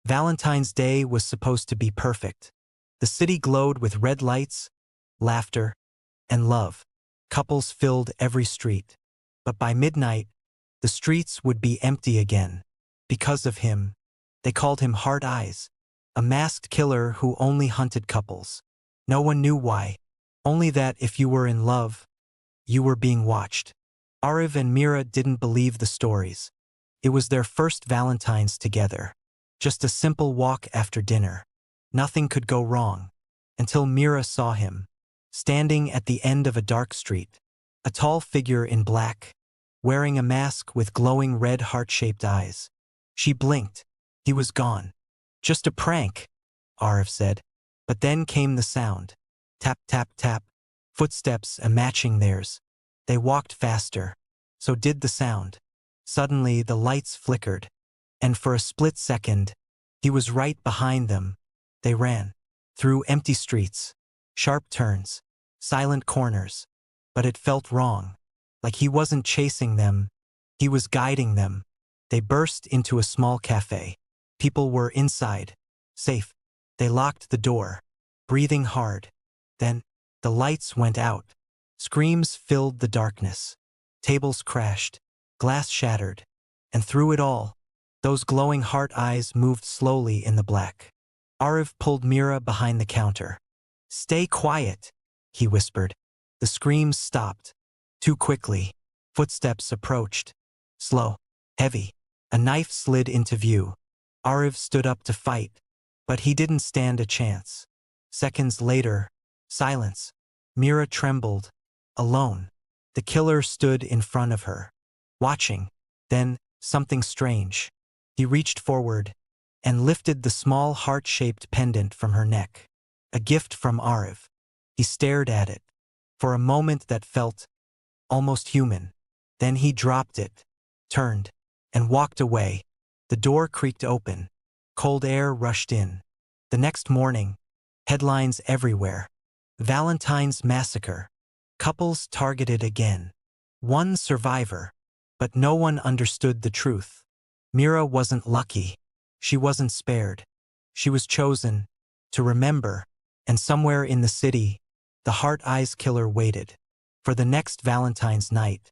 Valentine's Day was supposed to be perfect. The city glowed with red lights, laughter, and love. Couples filled every street. But by midnight, the streets would be empty again. Because of him. They called him Hard Eyes, a masked killer who only hunted couples. No one knew why. Only that if you were in love, you were being watched. Ariv and Mira didn't believe the stories. It was their first Valentine's together. Just a simple walk after dinner. Nothing could go wrong. Until Mira saw him, standing at the end of a dark street. A tall figure in black, wearing a mask with glowing red heart-shaped eyes. She blinked. He was gone. Just a prank, Ariv said. But then came the sound. Tap, tap, tap. Footsteps matching theirs. They walked faster. So did the sound. Suddenly the lights flickered. And for a split second, he was right behind them. They ran. Through empty streets. Sharp turns. Silent corners. But it felt wrong. Like he wasn't chasing them. He was guiding them. They burst into a small cafe. People were inside. Safe. They locked the door. Breathing hard. Then, the lights went out. Screams filled the darkness. Tables crashed. Glass shattered. And through it all, those glowing heart eyes moved slowly in the black. Ariv pulled Mira behind the counter. "Stay quiet," he whispered. The screams stopped. Too quickly. Footsteps approached. Slow. Heavy. A knife slid into view. Ariv stood up to fight, but he didn't stand a chance. Seconds later, silence. Mira trembled. Alone. The killer stood in front of her, watching. Then, something strange. He reached forward and lifted the small heart-shaped pendant from her neck. A gift from Ariv. He stared at it. For a moment that felt almost human. Then he dropped it, turned, and walked away. The door creaked open. Cold air rushed in. The next morning, headlines everywhere. Valentine's massacre. Couples targeted again. One survivor. But no one understood the truth. Mira wasn't lucky. She wasn't spared. She was chosen to remember, and somewhere in the city, the Heart Eyes killer waited for the next Valentine's night.